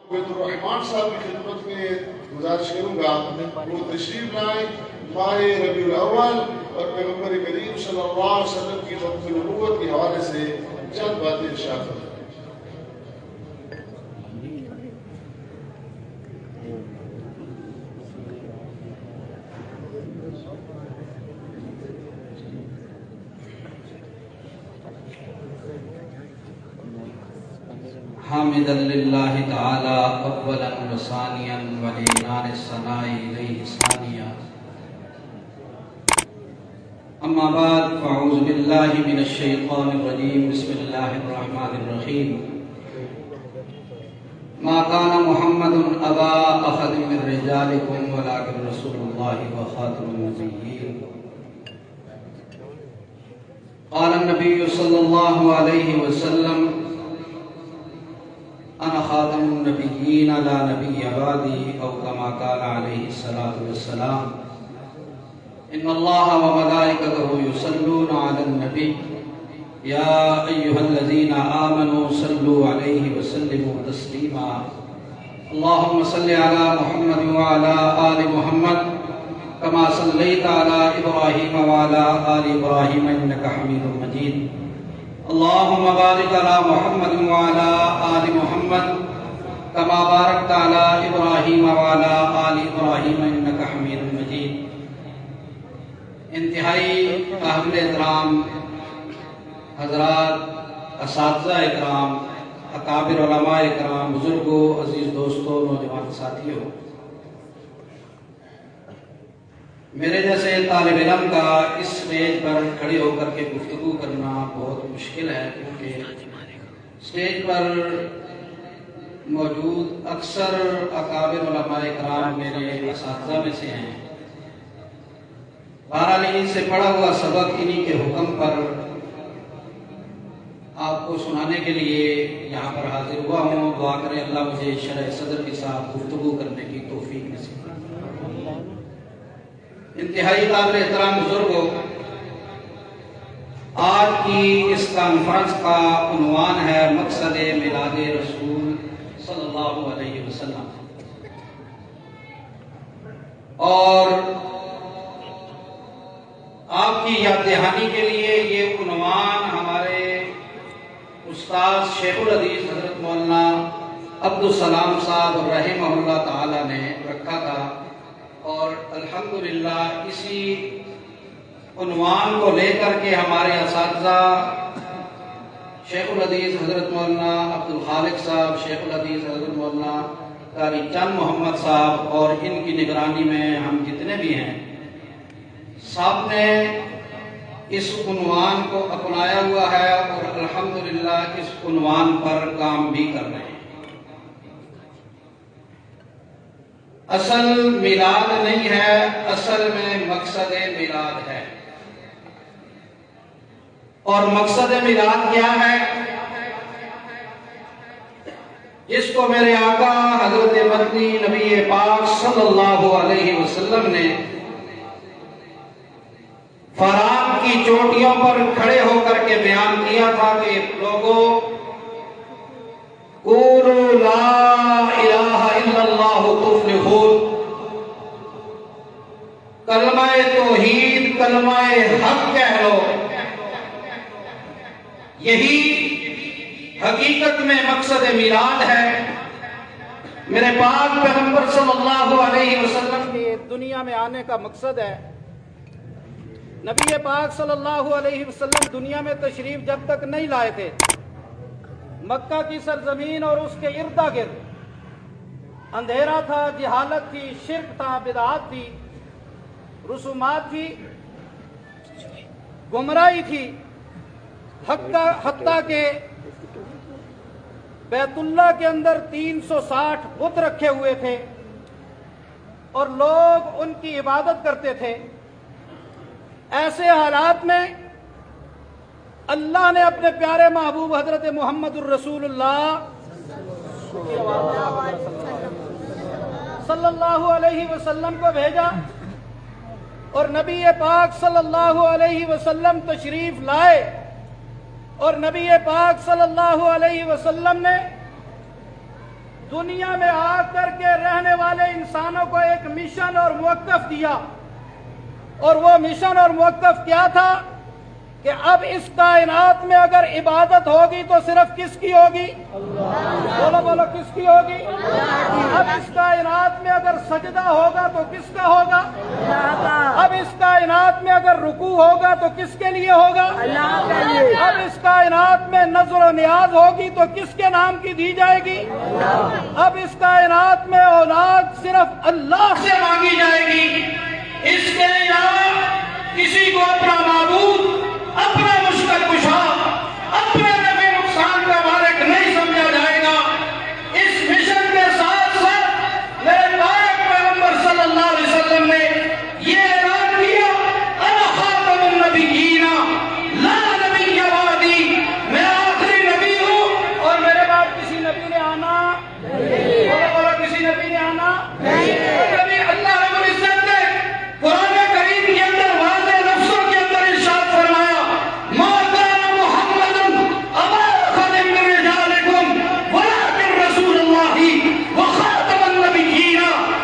عبید الرحمان صاحب کی خدمت میں گزارش کروں گا وہ تشریف لائیں ماہ ربیع الاول اور پیغمبر کریم صلی اللہ علیہ وسلم کی ختم نبوت کے حوالے سے چند باتیں ارشاد فرمائیں۔ حامدا للہ تعالی اولا و ثانیا ولعنان الثناء الیہ ثانیا اما بعد فاعوذ باللہ من الشیطان الرجیم بسم اللہ الرحمن الرحیم ما كان محمد ابا احد من رجالکم ولکن رسول اللہ وخاتم النبیین قال النبی صلی اللہ علیہ وسلم انا خاتم النبیین لا نبی بعدی او کما قال علیہ الصلاۃ والسلام ان اللہ وملائکتہ یصلون علی النبی یا ایھا الذین آمنوا صلوا علیہ وسلموا تسلیما اللہم صل علی محمد وعلی آل محمد کما صلیت علی ابراہیم وعلی آل ابراہیم انک حمید مجید اللهم بارك على محمد وعلى آل محمد كما باركت على إبراهيم وعلى آل إبراهيم إنك حميد مجيد۔ انتہائی قابل احترام حضرات، اساتذہ اکرام، اکابر علماء اکرام، بزرگوں، عزیز دوستوں، نوجوان ساتھیوں، میرے جیسے طالب علم کا اس سٹیج پر کھڑے ہو کر کے گفتگو کرنا بہت مشکل ہے، کیونکہ سٹیج پر موجود اکثر اکابر علماء کرام میرے اساتذہ میں سے ہیں۔ بہرحال انہی سے پڑھا ہوا سبق انہی کے حکم پر آپ کو سنانے کے لیے یہاں پر حاضر ہوا ہوں۔ دعا کریں اللہ مجھے شرح صدر کے ساتھ گفتگو کرنے کی توفیق نصیب۔ انتہائی قابل احترام بزرگوں، آج کی اس کانفرنس کا عنوان ہے مقصد میلاد رسول صلی اللہ علیہ وسلم، اور آپ کی یاد دہانی کے لیے یہ عنوان ہمارے استاد شیخ الحدیث حضرت مولانا عبدالسلام صاحب رحمہ اللہ تعالی نے رکھا تھا، اور الحمدللہ اسی عنوان کو لے کر کے ہمارے اساتذہ شیخ الحدیث حضرت مولانا عبدالخالق صاحب، شیخ الحدیث حضرت مولانا قاری چند محمد صاحب اور ان کی نگرانی میں ہم جتنے بھی ہیں، سب نے اس عنوان کو اپنایا ہوا ہے اور الحمدللہ اس عنوان پر کام بھی کر رہے ہیں۔ اصل میلاد نہیں ہے، اصل میں مقصد میلاد ہے۔ اور مقصد میلاد کیا ہے؟ جس کو میرے آقا حضرت مدنی نبی پاک صلی اللہ علیہ وسلم نے فرات کی چوٹیوں پر کھڑے ہو کر کے بیان کیا تھا کہ لوگوں، قولوا لا الہ الا اللہ تفلحون، کلمہ توحید، کلمہ حق کہہ لو۔ یہی حقیقت میں مقصد میلاد ہے۔ میرے پاک پیغمبر صلی اللہ علیہ وسلم کے دنیا میں آنے کا مقصد ہے، نبی پاک صلی اللہ علیہ وسلم دنیا میں تشریف جب تک نہیں لائے تھے، مکہ کی سرزمین اور اس کے ارد گرد اندھیرا تھا، جہالت تھی، شرک تھا، بدعات تھی، رسومات تھی، گمراہی تھی، حتیٰ کہ بیت اللہ کے اندر 360 بت رکھے ہوئے تھے اور لوگ ان کی عبادت کرتے تھے۔ ایسے حالات میں اللہ نے اپنے پیارے محبوب حضرت محمد الرسول اللہ صلی اللہ علیہ وسلم کو بھیجا، اور نبی پاک صلی اللہ علیہ وسلم تشریف لائے، اور نبی پاک صلی اللہ علیہ وسلم نے دنیا میں آ کر کے رہنے والے انسانوں کو ایک مشن اور موقف دیا، اور وہ مشن اور موقف کیا تھا کہ اب اس کائنات میں اگر عبادت ہوگی تو صرف کس کی ہوگی؟ بولو بولو، کس کی ہوگی؟ اب اس کائنات میں اگر سجدہ ہوگا تو کس کا ہوگا؟ اب اس کائنات میں اگر رکوع ہوگا تو کس کے لیے ہوگا؟ اب اس کائنات میں نظر و نیاز ہوگی تو کس کے نام کی دی جائے گی؟ اب اس کائنات میں اولاد صرف اللہ سے مانگی جائے گی، اس کے علاوہ کسی کو اپنا معبود، اپنا مشکل کشا، اپنے نفع نقصان کا مالک نہیں سمجھا جائے گا۔ اس مشن کے ساتھ ساتھ میرے پاک پیغمبر صلی اللہ علیہ وسلم نے یہ اعلان کیا، انا خاتم النبیین لا نبی بعدی، میں آخری نبی ہوں اور میرے بعد کسی نبی نے آنا بولو کسی نبی نے آنا نبی اللہ رب العزت نے قرآن کریم کے اندر واضح لفظوں کے اندر ارشاد فرمایا، ما کان محمد ابا احد من رجالکم ولکن رسول اللہ وخاتم النبیین،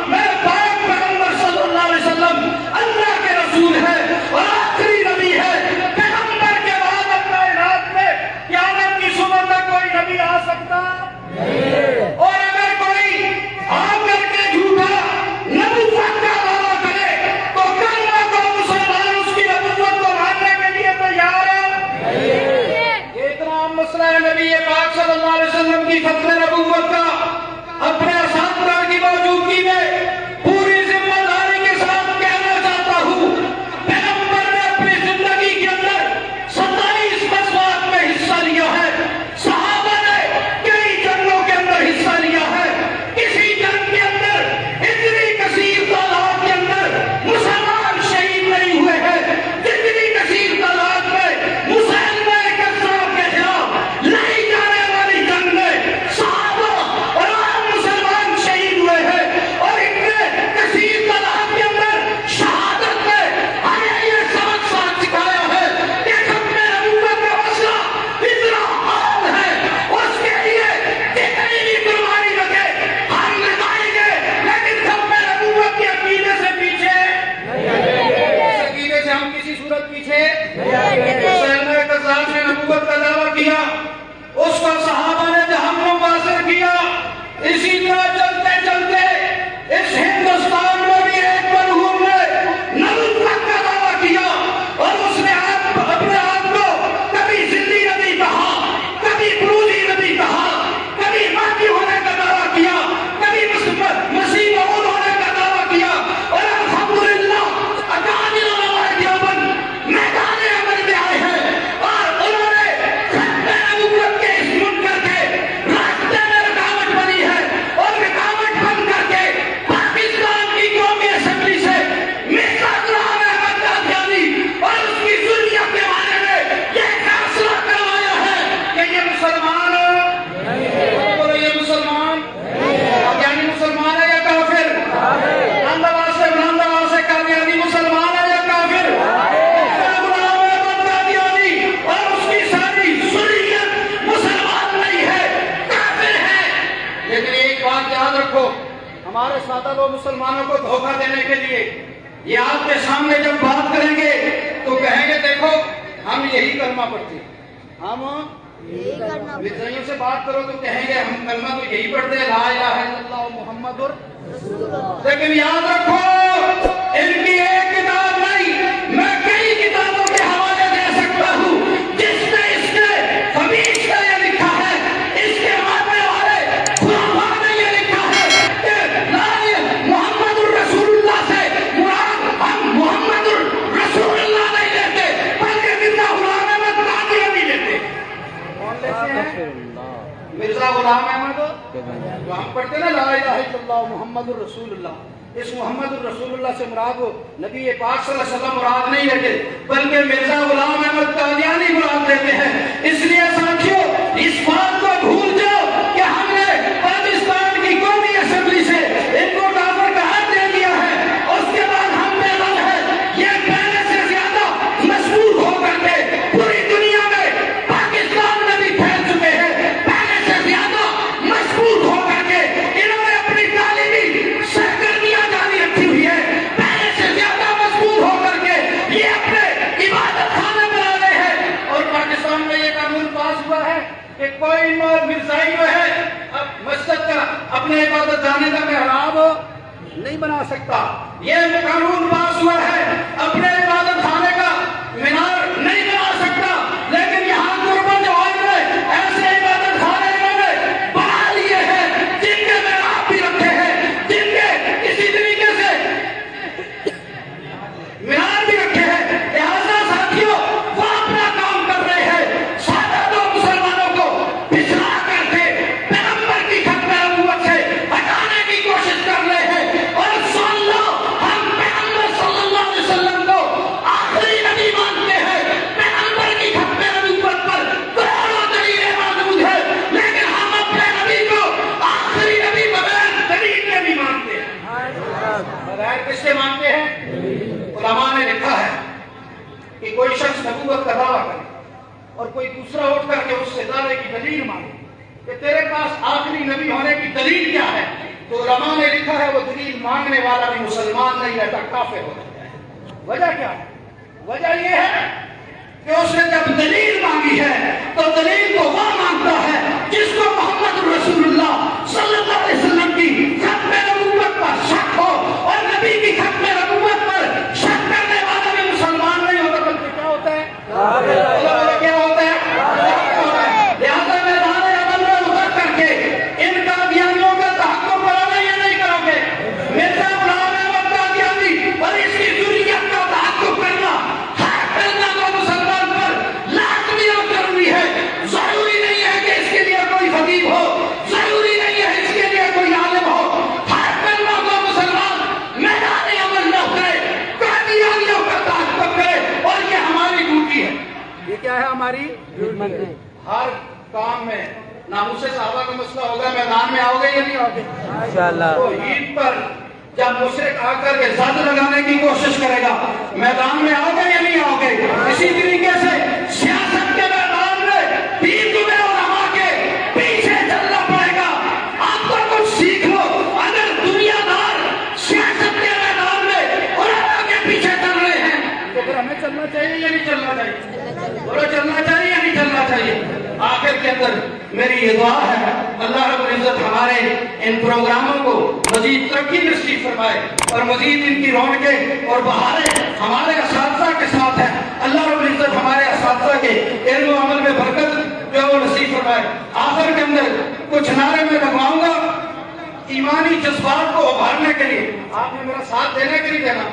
میرے پاک پیغمبر صلی اللہ علیہ وسلم اللہ کے رسول ہے اور آخری نبی ہے۔ پیغمبر کے بعد اب کائنات میں قیامت کی صبح تک کوئی نبی آ سکتا اور اگر کوئی آ کر کے جھوٹا نبوت کا دعویٰ کرے تو کلمہ کو مسلمان اس کی نبوت کو ماننے کے لیے تیار ہے۔ یہ اتنا عام مسئلہ ہے نبی پاک صلی اللہ علیہ وسلم کی ختم نبوت کا اپنے اساتذہ کی موجودگی میں پوری ذمہ داری کے ساتھ کہنا چاہتا ہوں، پیغمبر نے اپنی زندگی کے اندر 27 غزوات میں حصہ لیا ہے، صحابہ نے کئی جنگوں کے اندر حصہ لیا ہے، کسی جنگ کے اندر اتنی کثیر تعداد کے اندر مسلمان شہید نہیں ہوئے ہیں جتنی کثیر تعداد میں مسلمہ کذاب کے خلاف لڑی جانے والی جنگ میں صحابہ اور عام مسلمان شہید ہوئے ہیں، اور اتنے کثیر تعداد کے اندر شہادت نے ہمیں یہ سبق ساتھ سکھایا ہے کہ ختم نبوت کا مسئلہ اتنا عام ہے، اس کے لیے کتنی بھی قربانی لگے ہم لگائیں گے، لیکن ختم نبوت کے عقیدے سے پیچھے اس عقیدے سے ہم کسی صورت پیچھے مسلمہ کذاب نے نبوت کا دعویٰ کیا، اس کو صحابہ نے جہنم واصل کیا۔ اسی طرح چلتے چلتے اس ہندوستان میں بھی ایک مرحوم نے نبوت کا دعویٰ کیا، اور اس نے اپنے آپ کو کبھی زندی نبی کہا، کبھی بروزی نبی کہا، کبھی مہدی ہونے کا دعویٰ کیا، کبھی مسیح موعود ہونے کا دعویٰ کیا، اور الحمدللہ اکابر علماء دیوبند میدان عمل میں آئے ہیں، اور انہوں نے ختم نبوت کے اس منکر کے راستے میں رکاوٹ بنی ہے، اور رکاوٹ بن کر کے پاکستان کی قومی اسمبلی سے مرزا غلام احمد قادیانی اور اس کی ذریت کے بارے میں یہ فیصلہ کروایا ہے کہ یہ مسلمان بولو، یہ مسلمان قادیانی مسلمان ہے یا کافر؟ مرزا غلام قادیانی مسلمان ہے یا کافر؟ مرزا غلام احمد قادیانی اور اس کی ساری ذریت مسلمان نہیں ہے، کافر ہے۔ لیکن ایک بات یاد رکھو، ہمارے سادہ لوگ مسلمانوں کو دھوکہ دینے کے لیے یہ آپ کے سامنے جب بات کریں گے تو کہیں گے دیکھو ہم یہی کلمہ پڑھتے ہیں، ہم مرزائیوں سے بات کرو تو کہیں گے ہم کلمہ تو یہی پڑھتے ہیں، لا الہ الا اللہ محمد لیکن یاد رکھو ان کی ایک کتاب نہیں، میں کئی کتابوں کے حوالے دے سکتا ہوں جس نے اس کے حمیش کا یہ لکھا ہے، اس کے ماننے والے خرافات نے یہ لکھا ہے کہ لا محمد الرسول اللہ سے مراد ہم محمد الرسول اللہ نہیں لیتے بلکہ مرزا غلام احمد قادیانی لیتے۔ کون لیتے ہیں؟ مرزا غلام احمد جو ہم پڑھتے نا لا الہ الا اللہ محمد الرسول اللہ، اس محمد الرسول اللہ سے مراد ہو نبی پاک صلی اللہ علیہ وسلم مراد نہیں لیتے بلکہ مرزا غلام احمد قادیانی مراد لیتے ہیں۔ اس لیے ساتھیوں اس بات کو بھول جاؤ کہ ہم نے پاکستان کی قومی اسمبلی سے ان کو کافر قرار دے دیا ہے، اس کے بعد ہم پہ غم ہے، یہ پہلے سے زیادہ مشہور ہو کر کے پوری دنیا میں پاکستان میں بھی پھیل چکے ہیں، پہلے سے زیادہ مشہور ہو کر کے اپنے عبادت خانے کا محراب نہیں بنا سکتا. یہ قانون پاس ہوا ہے اپنے عبادت خانے کا مینار نہیں بنا سکتا، لیکن یہاں غربت عوام نے ایسے عبادت خانے انہوں نے بنا لیے ہیں جن کے محراب بھی رکھے ہیں، جن کے کسی طریقے سے مینار بھی رکھے ہیں. لہذا ساتھیوں وہ اپنا کام کر رہے ہیں، سادہ دو مسلمانوں کو پچھڑا کر کے پیغمبر کی ختم نبوت سے ہٹانے کی کوشش کر رہے ہیں. اور سن لو، ہم پیغمبر صلی اللہ علیہ وسلم کو آخری نبی مانتے ہیں. پیغمبر کی ختم نبوت پر کروڑوں دلیلیں موجود ہیں، لیکن ہم اپنے نبی کو آخری نبی بغیر دلیل کے بھی مانتے ہیں. بغیر کس کے مانتے ہیں؟ علماء نے لکھا ہے کہ کوئی شخص نبوت کا دعویٰ کرے اور کوئی دوسرا اٹھ کر کے اس سے دعوے کی دلیل مانگے کہ تیرے پاس آخری نبی ہونے کی دلیل کیا ہے، تو علماء نے لکھا ہے وہ دلیل مانگنے والا بھی مسلمان نہیں رہتا، کافر ہو جاتا ہے. وجہ کیا ہے؟ وجہ یہ ہے کہ اس نے جب دلیل مانگی ہے تو دلیل تو وہ مانگتا ہے جس کو محمد رسول اللہ صلی اللہ علیہ وسلم کی ختم نبوت پر شک ہو، اور نبی کی ختم نبوت پر شک کرنے والا بھی مسلمان نہیں ہوتا بلکہ کیا ہوتا ہے؟ کیا ہوتا ہے؟ لہذا میدان عمل میں اتر کر کے ان قادیانیوں کا تحقق کرانا یا نہیں کرو گے؟ مرزا غلام احمد قادیانی اور اس کی ذریت کا تحقق کرنا تو مسلمان پر لازمی اور ضروری ہے. ضروری نہیں ہے کہ اس کے لیے کوئی خطیب ہو، ضروری نہیں ہے اس کے لیے کوئی عالم ہو. ہر کلمہ کو مسلمان میدان عمل میں اترے، قادیانیوں کا تحقق کرے، اور یہ ہماری ڈیوٹی ہے. یہ کیا ہے ہماری؟ ہر کام میں ناموس صحابہ کا مسئلہ ہوگا، میدان میں آؤ گے یا نہیں آؤ گے؟ انشاءاللہ. تو عید پر جب مشرک آ کر کے زد لگانے کی کوشش کرے گا، میدان میں آؤ گے یا نہیں آؤ گے؟ اسی طریقے سے سیاست کے میدان میں بھی تمہیں علماء کے پیچھے چلنا پڑے گا. آپ کو کچھ سیکھ لو. اگر دنیا دار سیاست کے میدان میں علماء کے پیچھے چل رہے ہیں تو پھر ہمیں چلنا چاہیے یا نہیں چلنا چاہیے؟ بولو چلنا چاہیے یا نہیں چلنا چاہیے؟ آخر کے اندر میری یہ دعا ہے اللہ رب العزت ہمارے ان پروگراموں کو مزید ترقی نصیب فرمائے، اور مزید ان کی رونقیں اور بہاریں ہمارے اساتذہ کے ساتھ ہیں. اللہ رب العزت ہمارے اساتذہ کے علم و عمل میں برکت جو ہے وہ نصیب فرمائے. آخر کے اندر کچھ نعرے میں لگواؤں گا ایمانی جذبات کو ابھارنے کے لیے. آپ نے میرا ساتھ دینا کہ نہیں دینا؟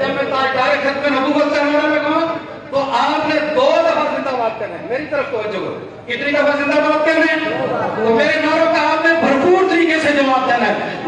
جب میں تاجدار ختم نبوت کا نعرہ لگاؤں تو آپ نے 2 دفعہ زندہ باد کرنا ہے. میری طرف توجہ کرو. کتنی دفعہ زندہ باد کرنا ہے؟ تو میرے نعروں کا آپ نے بھرپور طریقے سے جواب دینا ہے.